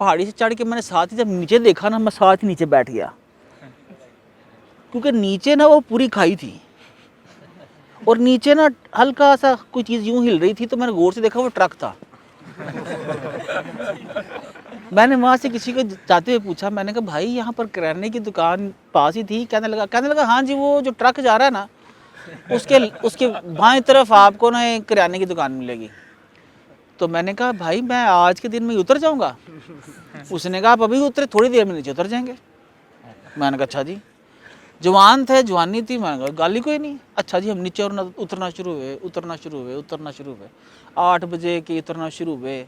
پہاڑی سے چڑھ کے میں نے ساتھ ہی جب نیچے دیکھا نا میں ساتھ ہی نیچے بیٹھ گیا، کیونکہ نیچے نا وہ پوری کھائی تھی اور نیچے نا ہلکا سا کوئی چیز یوں ہل رہی تھی، تو میں نے غور سے دیکھا وہ ٹرک تھا۔ میں نے وہاں سے کسی کو جاتے ہوئے پوچھا، میں نے کہا بھائی یہاں پر کرانے کی دکان پاس ہی تھی؟ کہنے لگا ہاں جی وہ جو ٹرک جا رہا ہے نا اس کے بائیں طرف آپ کو نا ایک کرانے کی دکان ملے گی۔ تو میں نے کہا بھائی میں آج کے دن میں اتر جاؤں گا؟ اس نے کہا آپ ابھی اترے، تھوڑی دیر میں نیچے اتر جائیں گے۔ میں نے کہا اچھا جی، جوان تھے، جوانی تھی، میں نے کہا گالی کوئی نہیں۔ اچھا جی ہم نیچے اترنا شروع ہوئے 8 بجے کے اترنا شروع ہوئے،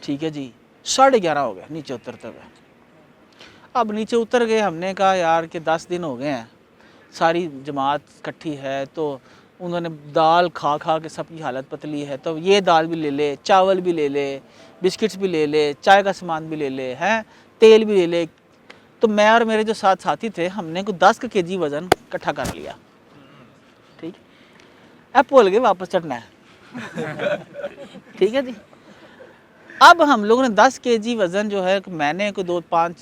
ٹھیک ہے جی 11:30 ہو گئے نیچے اترتے ہوئے۔ اب نیچے اتر گئے، ہم نے کہا یار کہ 10 دن ہو گئے ہیں، ساری جماعت اکٹھی ہے، تو انہوں نے دال کھا کے سب کی حالت پتلی ہے، تو یہ دال بھی لے لے، چاول بھی لے لے، بسکٹس بھی لے لے، چائے کا سامان بھی لے لے، ہیں تیل بھی لے لے۔ تو میں اور میرے جو ساتھی تھے ہم نے کوئی 10 kg وزن اکٹھا کر لیا، ٹھیک اب بھول گئے واپس چڑھنا ہے، ٹھیک ہے جی۔ اب ہم لوگوں نے 10 kg وزن جو ہے میں نے کوئی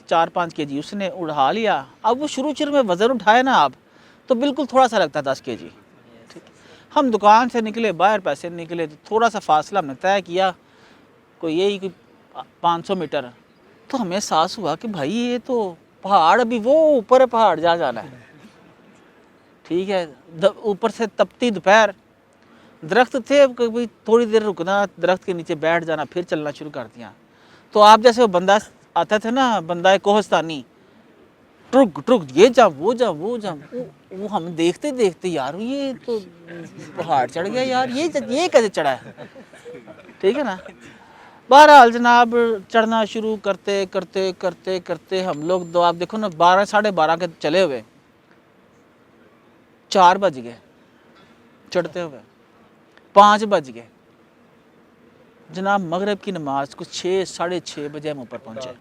4-5 kg اس نے اڑا لیا۔ اب وہ شروع میں وزن اٹھائے نا آپ تو بالکل تھوڑا سا لگتا ہے 10 kg، ٹھیک۔ ہم دکان سے نکلے باہر، پیسے نکلے، تو تھوڑا سا فاصلہ ہم نے طے کیا، کوئی 500 میٹر، تو ہمیں احساس ہوا کہ بھائی یہ تو پہاڑ ابھی وہ اوپر پہاڑ جانا ہے، ٹھیک ہے۔ اوپر سے تپتی دوپہر، درخت تھے، کبھی تھوڑی دیر رکنا، درخت کے نیچے بیٹھ جانا، پھر چلنا شروع کر دیا۔ تو آپ جیسے وہ بندہ آتا تھا نا، بندہ کوہستانی، ٹرک یہ جا وہ وہ ہم دیکھتے یار یہ تو پہاڑ چڑھ گیا یار، یہ کیسے چڑھا ہے، ٹھیک ہے نا۔ بہرحال جناب چڑھنا شروع کرتے ہم لوگ تو آپ دیکھو نا 12-12:30 کے چلے ہوئے، 4 بج گئے چڑھتے ہوئے، 5 بج گئے جناب، مغرب کی نماز کچھ 6-6:30 بجے ہم اوپر پہنچے،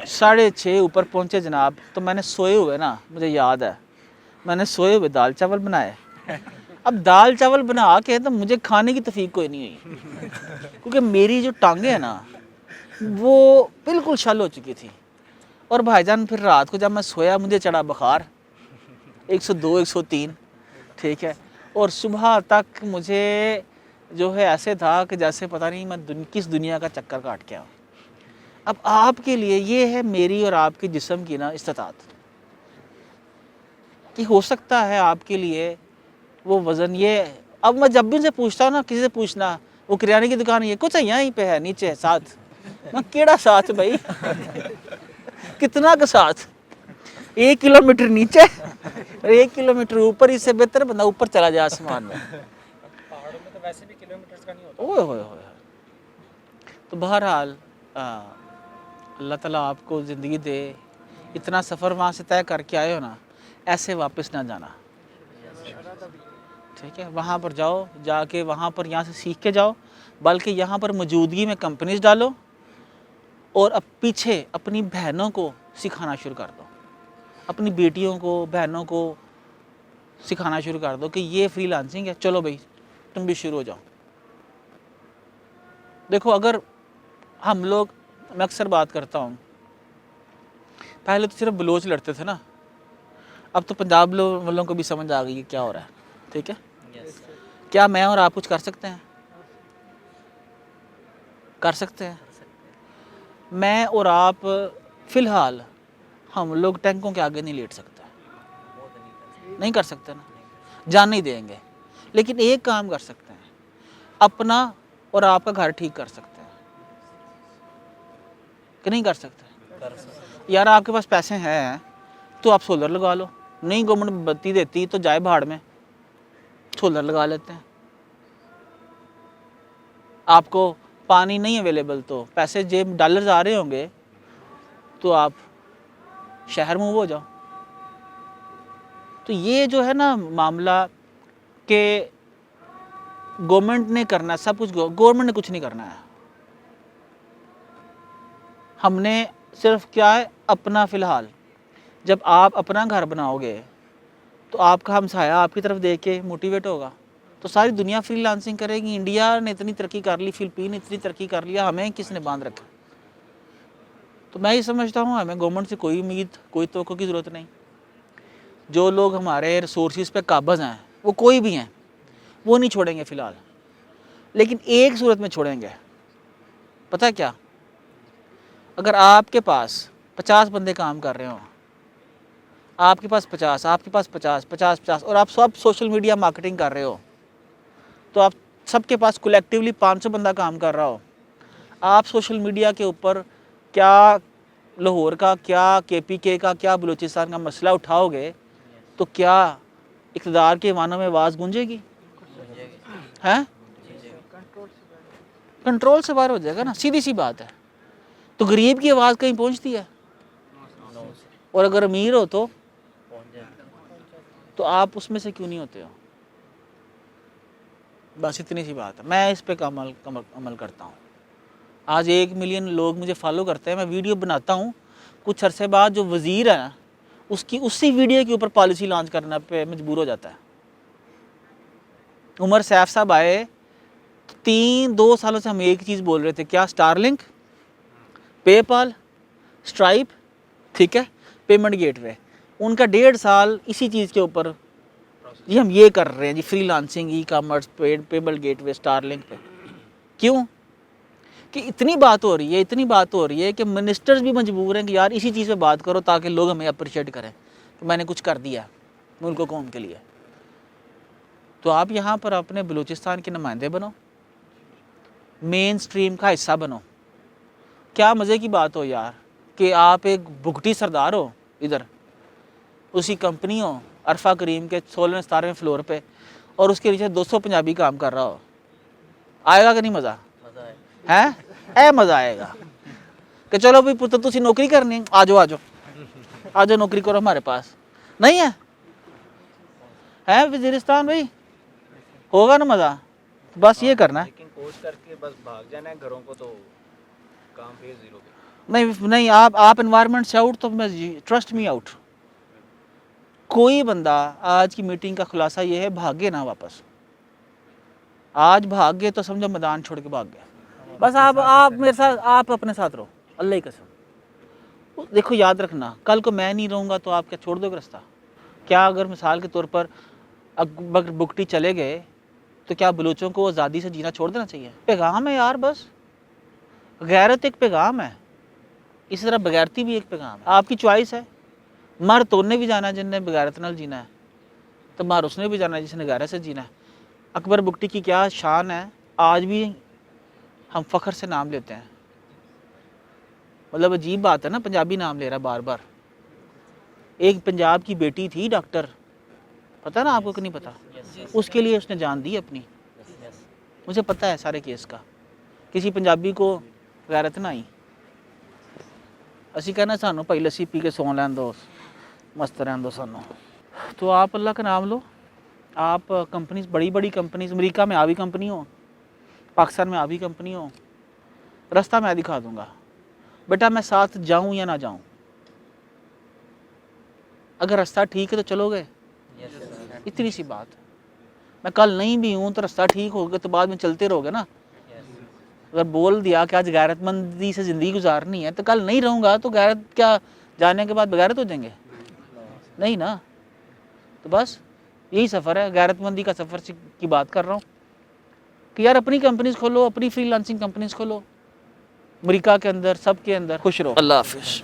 6:30 اوپر پہنچے جناب۔ تو میں نے سوئے ہوئے نا، مجھے یاد ہے میں نے سوئے ہوئے دال چاول بنائے۔ اب دال چاول بنا کے تو مجھے کھانے کی توفیق کوئی نہیں ہوئی، کیونکہ میری جو ٹانگیں ہیں نا وہ بالکل شل ہو چکی تھی۔ اور بھائی جان پھر رات کو جب میں سویا مجھے چڑھا بخار 102-103، ٹھیک ہے۔ اور صبح تک مجھے جو ہے ایسے تھا کہ جیسے پتہ نہیں میں کس دنیا کا چکر کاٹ کے آؤں۔ اب آپ کے لیے یہ ہے میری اور آپ کے جسم کی نا استطاعت، کہ ہو سکتا ہے آپ کے لیے وہ وزن یہ۔ اب میں جب بھی سے پوچھتا ہوں نا، کسی سے پوچھنا وہ کریانے کی دکان یہ کچھ یہیں پہ ہے نیچے ساتھ، میں کیڑا ساتھ بھائی، کتنا کا ساتھ، 1 کلومیٹر نیچے اور 1 کلومیٹر اوپر، اس سے بہتر بندہ اوپر چلا جائے آسمان میں۔ پہاڑوں میں تو ویسے بھی کلومیٹرز کا نہیں ہوتا۔ اوہ تو بہرحال اللہ تعالیٰ آپ کو زندگی دے، اتنا سفر وہاں سے طے کر کے آئے ہو نا، ایسے واپس نہ جانا، ٹھیک ہے۔ وہاں پر جاؤ، جا کے وہاں پر یہاں سے سیکھ کے جاؤ، بلکہ یہاں پر موجودگی میں کمپنیز ڈالو، اور اب پیچھے اپنی بہنوں کو سکھانا شروع کر دو، اپنی بیٹیوں کو بہنوں کو سکھانا شروع کر دو کہ یہ فری لانسنگ ہے، چلو بھائی تم بھی شروع ہو جاؤ۔ دیکھو اگر ہم لوگ، میں اکثر بات کرتا ہوں، پہلے تو صرف بلوچ لڑتے تھے نا، اب تو پنجاب والوں کو بھی سمجھ آ گئی ہے کیا ہو رہا ہے، ٹھیک ہے۔ کیا میں اور آپ کچھ کر سکتے ہیں؟ کر سکتے ہیں۔ میں اور آپ فی الحال ہم لوگ ٹینکوں کے آگے نہیں لیٹ سکتے، نہیں کر سکتے نا، جان نہیں دیں گے، لیکن ایک کام کر سکتے ہیں، اپنا اور آپ کا گھر ٹھیک کر سکتے ہیں، کہ نہیں کر سکتے؟ یار آپ کے پاس پیسے ہیں تو آپ سولر لگا لو، نہیں گورنمنٹ بتی دیتی تو جائے بھاڑ میں، سولر لگا لیتے ہیں۔ آپ کو پانی نہیں اویلیبل تو پیسے جیب ڈالرز آ رہے ہوں گے تو آپ شہر موو ہو جاؤ۔ تو یہ جو ہے نا معاملہ کہ گورنمنٹ نے کرنا سب کچھ، گورنمنٹ نے کچھ نہیں کرنا ہے، ہم نے صرف کیا ہے اپنا، فی الحال جب آپ اپنا گھر بناؤ گے تو آپ کا ہمسایہ آپ کی طرف دیکھ کے موٹیویٹ ہوگا، تو ساری دنیا فری لانسنگ کرے گی۔ انڈیا نے اتنی ترقی کر لی، فلپین نے اتنی ترقی کر لیا، ہمیں کس نے باندھ رکھا؟ تو میں یہ سمجھتا ہوں ہمیں گورنمنٹ سے کوئی امید کوئی توقع کی ضرورت نہیں. جو لوگ ہمارے ریسورسز پہ قابض ہیں وہ کوئی بھی ہیں وہ نہیں چھوڑیں گے فی الحال, لیکن ایک صورت میں چھوڑیں گے. پتہ کیا؟ اگر آپ کے پاس 50 بندے کام کر رہے ہوں, آپ کے پاس 50, آپ کے پاس 50 اور آپ سب سوشل میڈیا مارکیٹنگ کر رہے ہو, تو آپ سب کے پاس کولیکٹیولی 500 بندہ کام کر رہا ہو, آپ سوشل میڈیا کے اوپر کیا لاہور کا, کیا KPK کا, کیا بلوچستان کا مسئلہ اٹھاؤ گے تو کیا اقتدار کے معنوں میں آواز گونجے گی؟ ہیں کنٹرول سے باہر ہو جائے گا نا, سیدھی سی بات ہے. تو غریب کی آواز کہیں پہنچتی ہے, اور اگر امیر ہو تو آپ اس میں سے کیوں نہیں ہوتے ہو؟ بس اتنی سی بات ہے. میں اس پہ عمل کرتا ہوں. آج 1 ملین لوگ مجھے فالو کرتے ہیں, میں ویڈیو بناتا ہوں, کچھ عرصے بعد جو وزیر ہے اسی ویڈیو کے اوپر پالیسی لانچ کرنا پہ مجبور ہو جاتا ہے. عمر سیف صاحب آئے, 2 سالوں سے ہم ایک چیز بول رہے تھے, کیا؟ اسٹار لنک, پے پال, اسٹرائپ, ٹھیک ہے, پیمنٹ گیٹ وے. ان کا 1.5 سال اسی چیز کے اوپر, جی ہم یہ کر رہے ہیں جی, freelancing, e commerce, payment gateway, Starlink پہ. کیوں کہ اتنی بات ہو رہی ہے کہ منسٹرز بھی مجبور ہیں کہ یار اسی چیز پہ بات کرو تاکہ لوگ ہمیں اپریشیٹ کریں کہ میں نے کچھ کر دیا ملک و قوم کے لیے. تو آپ یہاں پر اپنے بلوچستان کے نمائندے بنو, مین سٹریم کا حصہ بنو. کیا مزے کی بات ہو یار کہ آپ ایک بھگٹی سردار ہو ادھر, اسی کمپنی ہو عرفہ کریم کے 16ویں 17ویں فلور پہ, اور اس کے نیچے 200 پنجابی کام کر رہا ہو. آئے گا کہ نہیں مزہ؟ ہے مزہ آئے گا کہ چلو بھائی پتر تسی نوکری کرنی, آ جاؤ نوکری کرو ہمارے پاس. نہیں ہے وزیرستان بھائی, ہوگا نا مزہ. بس یہ کرنا ہے. لیکن کوچ کر کے بس بھاگ جانا ہے گھروں کو تو کام پہ 0 پہ. نہیں آپ انوائرمنٹ سے آؤٹ تو میں ٹرسٹ می آؤٹ. کوئی بندہ آج کی میٹنگ کا خلاصہ یہ ہے, بھاگے نہ واپس. آج بھاگ گئے تو سمجھو میدان چھوڑ کے بھاگ گئے. بس آپ میرے ساتھ, آپ اپنے ساتھ رہو, اللہ کی قسم. دیکھو یاد رکھنا, کل کو میں نہیں رہوں گا تو آپ کیا چھوڑ دو گے راستہ؟ کیا اگر مثال کے طور پر اگر بگٹی چلے گئے تو کیا بلوچوں کو آزادی سے جینا چھوڑ دینا چاہیے؟ پیغام ہے یار, بس غیرت ایک پیغام ہے, اسی طرح بغیرتی بھی ایک پیغام ہے. آپ کی چوائس ہے. مر تو نے بھی جانا ہے جن نے بغیرت نال جینا ہے, تو مر اس نے بھی جانا ہے جس نے غیرت سے جینا ہے. اکبر بگٹی کی کیا شان ہے, آج بھی ہم فخر سے نام لیتے ہیں. مطلب عجیب بات ہے نا, پنجابی نام لے رہا بار بار. ایک پنجاب کی بیٹی تھی ڈاکٹر, پتہ نا آپ کو کہ نہیں پتہ, اس کے لیے اس نے جان دی اپنی. مجھے پتہ ہے سارے کیس کا. کسی پنجابی کو غیرت نہ آئی, اسی کہنا سانو بھائی لسی پی کے سو لین دو, مست رہن دو سانو. تو آپ اللہ کا نام لو. آپ کمپنیز, بڑی کمپنیز, امریکہ میں آبی کمپنی ہو, پاکستان میں آبی کمپنی ہو, راستہ میں دکھا دوں گا. بیٹا میں ساتھ جاؤں یا نہ جاؤں, اگر راستہ ٹھیک ہے تو چلو گے, اتنی سی بات. میں کل نہیں بھی ہوں تو راستہ ٹھیک ہوگا تو بعد میں چلتے رہو گے نا. اگر بول دیا کہ آج غیرت مندی سے زندگی گزارنی ہے تو کل نہیں رہوں گا تو غیرت کیا جانے کے بعد بغیرت ہو جائیں گے؟ نہیں نا. تو بس یہی سفر ہے, غیرت مندی کا سفر کی بات کر رہا ہوں کہ یار اپنی کمپنیز کھولو, اپنی فری لانسنگ کمپنیز کھولو, امریکہ کے اندر, سب کے اندر خوش رہو. اللہ حافظ.